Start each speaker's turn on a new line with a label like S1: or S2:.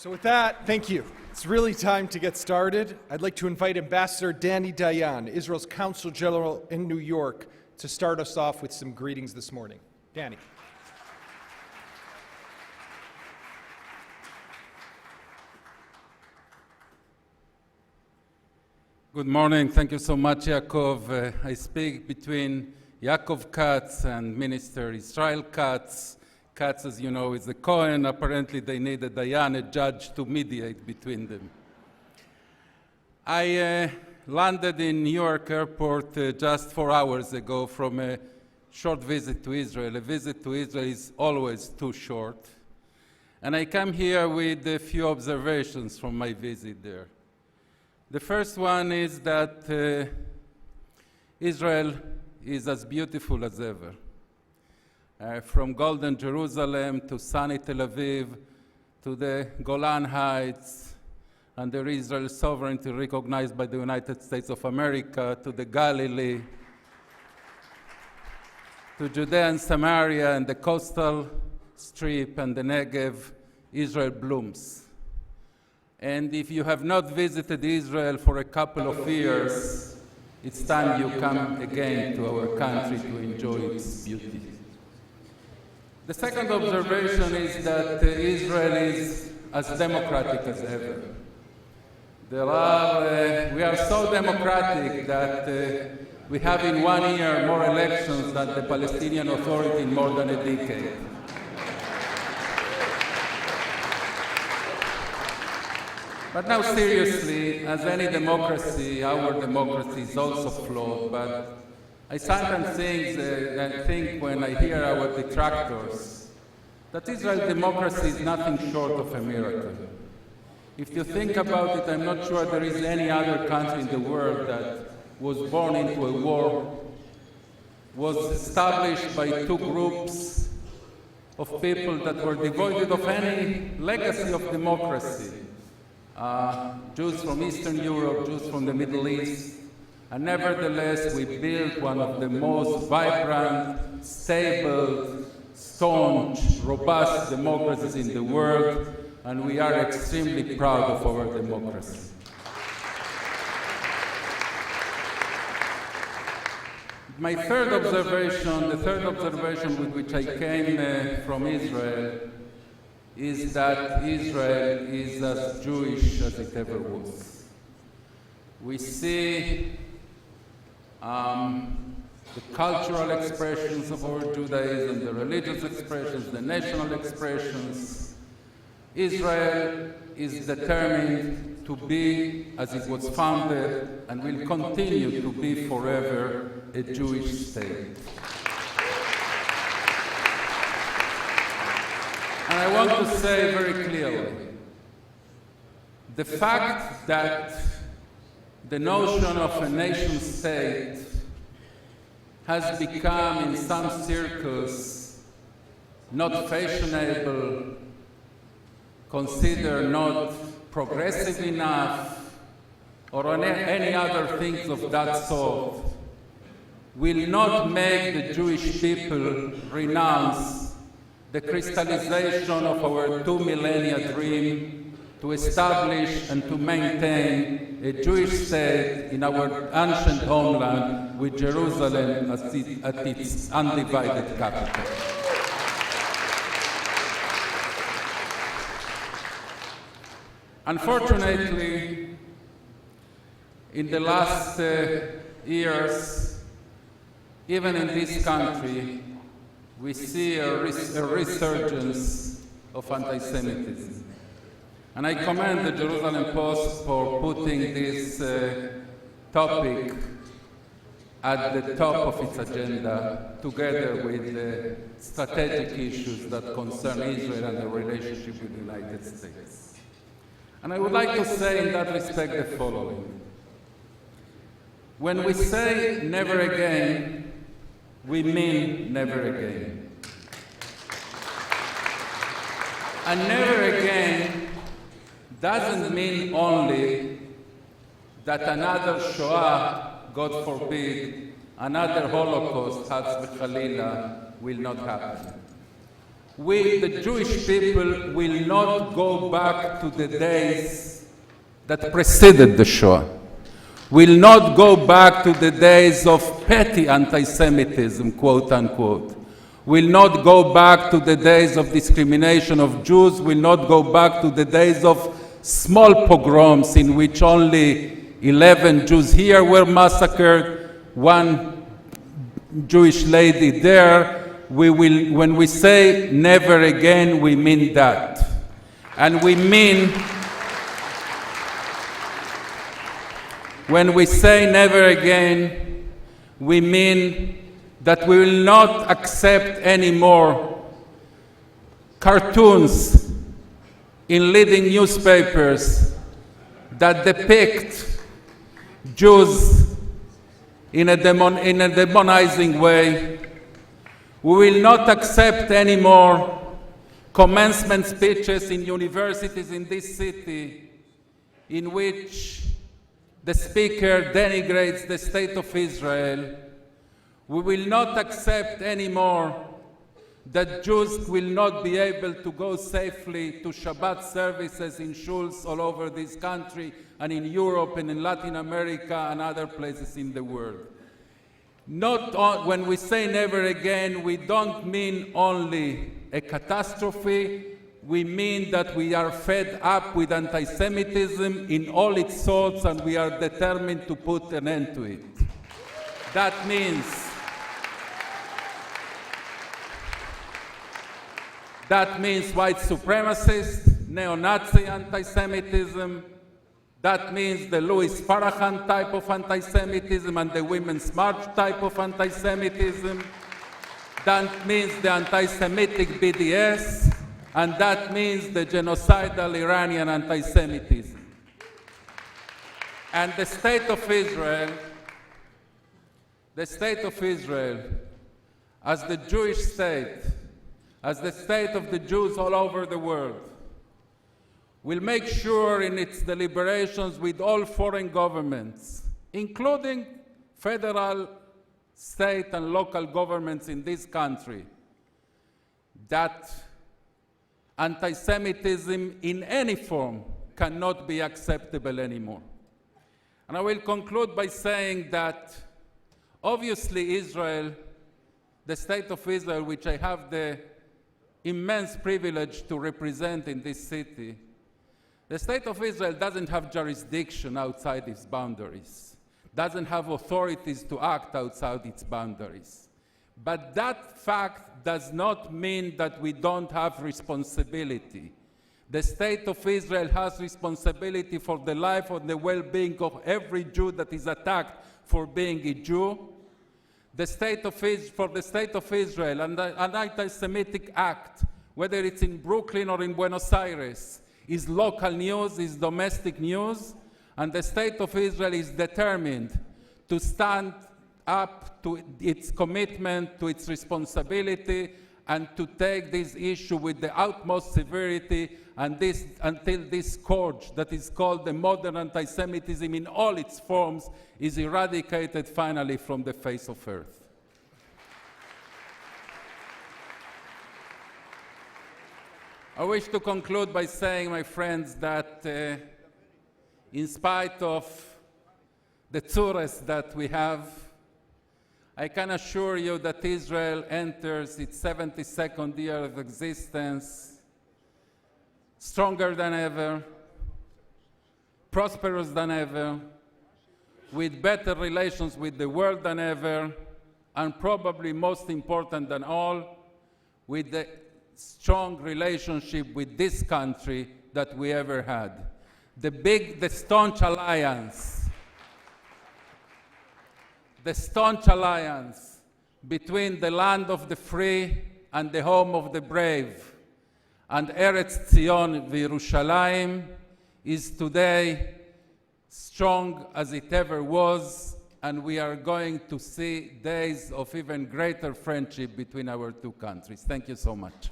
S1: So with that, thank you. It's really time to get started. I'd like to invite Ambassador Dayan, Israel's Consul General in New York, to start us off with some greetings this morning. Dany.
S2: Good morning. Thank you so much, Yaakov. I speak between Yaakov Katz and Minister Israel Katz. Katz, as you know, is a Cohen. Apparently, they need a Dayan, a judge, to mediate between them. I landed in New York airport just 4 hours ago from a short visit to Israel. A visit to Israel is always too short. And I come here with a few observations from my visit there. The first one is that Israel is as beautiful as ever. From Golden Jerusalem to sunny Tel Aviv to the Golan Heights, under Israel's sovereignty recognized by the United States of America, to the Galilee, to Judea and Samaria and the coastal strip and the Negev, Israel blooms. And if you have not visited Israel for a couple of years, it's time you come again to our country to enjoy its beauty. The second observation is that Israel is as democratic as ever. We are so democratic that we have in 1 year more elections than the Palestinian Authority in more than a decade. But now seriously, as any democracy, our democracy is also flawed, but I sometimes think when I hear our detractors that Israel's democracy is nothing short of a miracle. If you think about it, I'm not sure there is any other country in the world that was born into a war, was established by two groups of people that were devoid of any legacy of democracy. Jews from Eastern Europe, Jews from the Middle East, and nevertheless we built one of the most vibrant, stable, staunch, robust democracies in the world, and we are extremely proud of our democracy. My third observation, the third observation with which I came from Israel, is that Israel is as Jewish as it ever was. We see the cultural expressions of our Judaism, the religious expressions, the national expressions. Israel is determined to be, as it was founded, and will continue to be forever, a Jewish state. And I want to say very clearly, the fact that the notion of a nation-state has become, in some circles, not fashionable, considered not progressive enough, or any other things of that sort, will not make the Jewish people renounce the crystallization of our 2 millennia dream to establish and to maintain a Jewish state in our ancient homeland with Jerusalem as its undivided capital. Unfortunately, in the last years, even in this country, we see a resurgence of anti-Semitism. And I commend the Jerusalem Post for putting this topic at the top of its agenda, together with the strategic issues that concern Israel and the relationship with the United States. And I would like to say in that respect the following. When we say never again, we mean never again. And never again doesn't mean only that another Shoah, God forbid, another Holocaust, Chas v'Chalila, will not happen. we, the Jewish people, will not go back to the days that preceded the Shoah. Will not go back to the days of petty anti-Semitism, quote unquote. Will not go back to the days of discrimination of Jews, will not go back to the days of small pogroms in which only 11 Jews here were massacred, one Jewish lady there. We will, when we say never again, we mean that. And we mean, when we say never again, we mean that we will not accept anymore cartoons in leading newspapers that depict Jews in a demonizing way. We will not accept anymore commencement speeches in universities in this city in which the speaker denigrates the state of Israel. We will not accept anymore that Jews will not be able to go safely to Shabbat services in shuls all over this country and in Europe and in Latin America and other places in the world. When we say never again, we don't mean only a catastrophe, we mean that we are fed up with anti-Semitism in all its sorts and we are determined to put an end to it. That means white supremacist, neo-Nazi anti-Semitism. That means the Louis Farrakhan type of anti-Semitism and the Women's March type of anti-Semitism. That means the anti-Semitic BDS, and that means the genocidal Iranian anti-Semitism. And the state of Israel, as the Jewish state, as the state of the Jews all over the world, will make sure in its deliberations with all foreign governments, including federal, state, and local governments in this country, that anti-Semitism in any form cannot be acceptable anymore. And I will conclude by saying that obviously Israel, the state of Israel, which I have the immense privilege to represent in this city, the state of Israel doesn't have jurisdiction outside its boundaries, doesn't have authorities to act outside its boundaries. But that fact does not mean that we don't have responsibility. The state of Israel has responsibility for the life and the well-being of every Jew that is attacked for being a Jew. For the state of Israel, an anti-Semitic act, whether it's in Brooklyn or in Buenos Aires, is local news, is domestic news, and the state of Israel is determined to stand up to its commitment, to its responsibility, and to take this issue with the utmost severity until this scourge that is called the modern anti-Semitism in all its forms is eradicated finally from the face of earth. I wish to conclude by saying, my friends, that in spite of the tzures that we have, I can assure you that Israel enters its 72nd year of existence stronger than ever, prosperous than ever, with better relations with the world than ever, and probably most important than all, with the strong relationship with this country that we ever had. The staunch alliance between the land of the free and the home of the brave, and Eretz Zion v'Yerushalayim, is today strong as it ever was, and we are going to see days of even greater friendship between our two countries. Thank you so much.